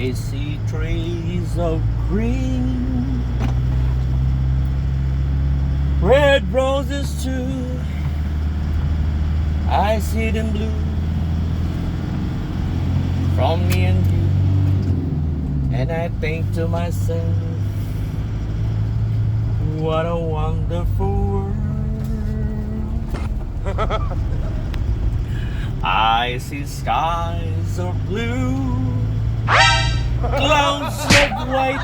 I see trees of green, red roses too. I see them blue from me and you, and I think to myself, what a wonderful world. I see skies of blue, clouds of white,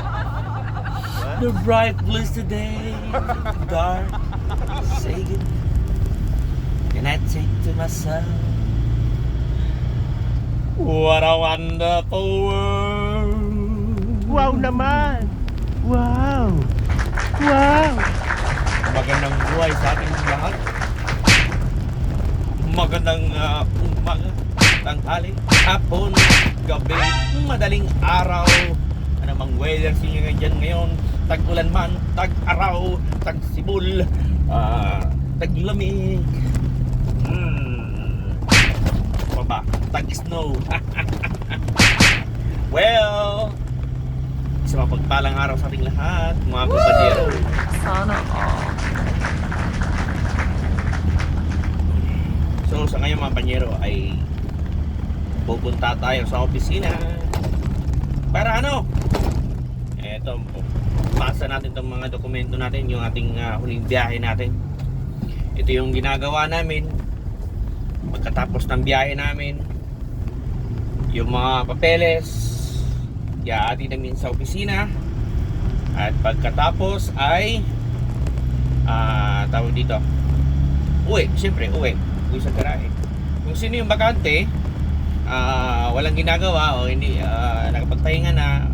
the bright blues today, dark, say goodnight. And I think to myself, what a wonderful world. Wow naman! Wow! Wow! Magandang buhay sa ating lahat. Magandang umaga, tanghali, hapon, gabi, madaling araw. Anumang weather siya dyan ngayon, tag-ulan man, tag-araw, tag-sibol, tag-lamig, baba, tag-snow. Well, sa mapagpalang araw sa ating lahat, mga kumpanyero. Sana all. So sa ngayon mga panyero ay pupunta tayo sa opisina para ano? Eto, pasa natin itong mga dokumento natin, yung ating huling biyahe natin. Ito yung ginagawa namin pagkatapos ng biyahe namin. Yung mga papeles iaati namin sa opisina, at pagkatapos ay tawag dito, uwi, siyempre uwi sa garahe. Kung sino yung bakante, walang ginagawa o hindi nakapagpahinga na,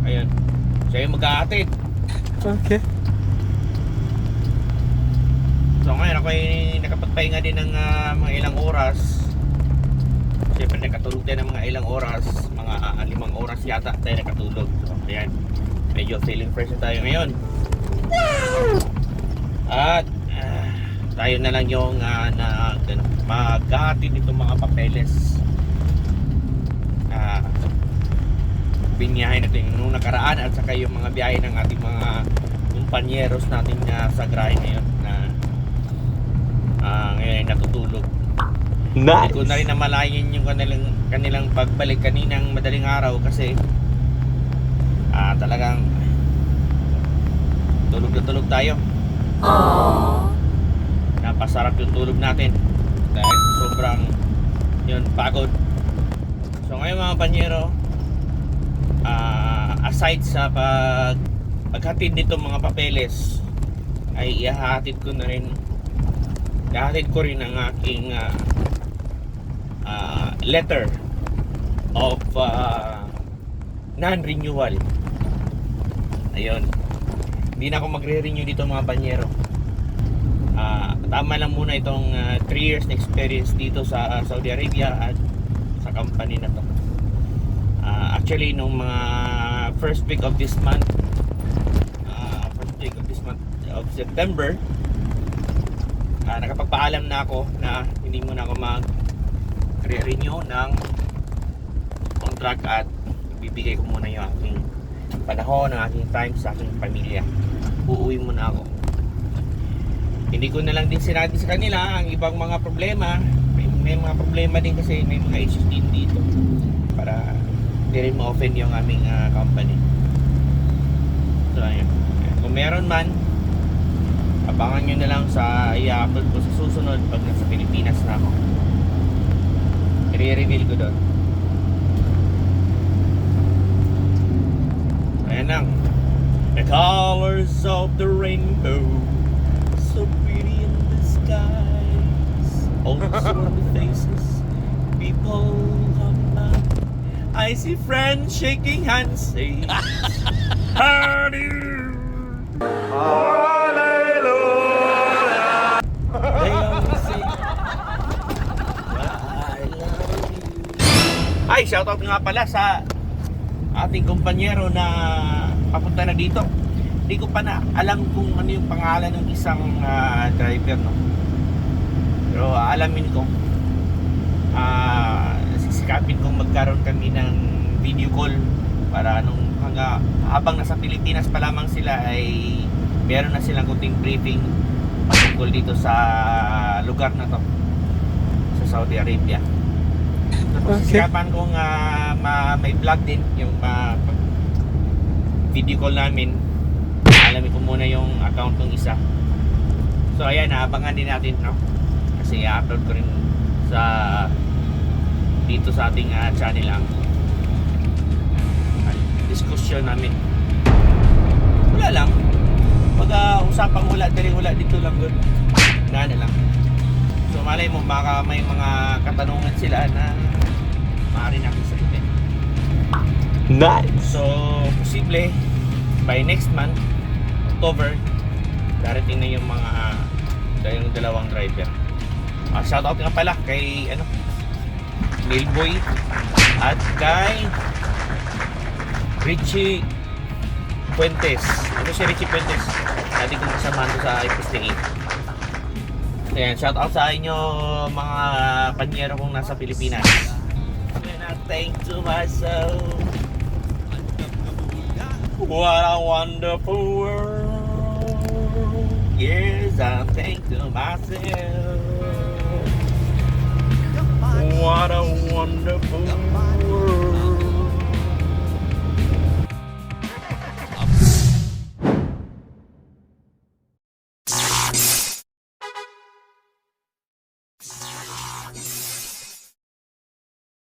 ayun, siya yung mag-aatid. Okay. So ngayon ako ay nakapagpahinga din ng mga ilang oras. Siyempre nakatulog din ng mga ilang oras, mga 5 oras yata tayo nakatulog. So ayan, medyo feeling fresh na tayo ngayon. At tayo na lang yung maghahatid nitong mga papeles. Binyahe natin nung nakaraan at saka yung mga biyahe ng ating mga kumpanyeros natin sa garahe ngayon na ngayon ay natutulog. Nice! Hindi ko na rin namalayan yung kanilang pagbalik kaninang madaling araw kasi talagang tulog na tulog tayo. Napasarap yung tulog natin dahil sobrang yun, pagod. So ngayon mga panyero, aside sa paghatid nito mga papeles, ay ihahatid ko rin ang aking letter of non-renewal. Ayun, hindi na ako magre-renew dito mga panyero. Tama lang muna itong 3 years na experience dito sa Saudi Arabia at sa company na to. Actually nung mga first week of this month of September, nakapagpaalam na ako na hindi muna ako mag-renew ng contract at bibigay ko muna yung aking panahon, ng aking time sa aking pamilya. Uuwi muna ako. Hindi ko na lang din sinabi sa kanila ang ibang mga problema. May mga problema din kasi may mga issues din dito para hindi rin ma-offend yung aming company. So ayun, kung meron man, abangan nyo na lang sa i-upload ko sa susunod pag nasa Pilipinas na ako. I-reveal ko doon. Ayan lang. The colors of the rainbow, so pretty in the skies, also on the faces people come by. I see friends shaking hands, say how do you? Hallelujah. They always say I love you. Ay, shoutout nga pala sa ating kumpanyero na papunta na dito. Hindi ko pa na alam kung ano yung pangalan ng isang driver, no? Pero alamin ko. Sisikapin kong magkaroon kami ng video call para habang nasa Pilipinas pa lamang sila ay meron na silang kunting briefing tungkol dito sa lugar na to sa Saudi Arabia. Tapos Okay. sikapan kong may vlog din yung video call namin. Alamin ko muna yung account ng isa. So ayan, abangan din natin, no? Kasi i-upload ko rin sa dito sa ating channel ang diskusyon namin. Wala lang. Pag usapang wala dito lang good. Na lang. So malay mo baka may mga katanungan sila na maaari natin sagutin. Nice. So posible by next month, October, darating na yung dalawang driver. Shoutout nga pala kay Mailboy at kay Richie Fuentes. Ito si Richie Fuentes. Dati kong kasamahan ko sa FSDA. Ayan, shout out sa inyo mga panyero kong nasa Pilipinas. And I thank to myself, what a wonderful world. Yes, I thank to myself, what a wonderful world.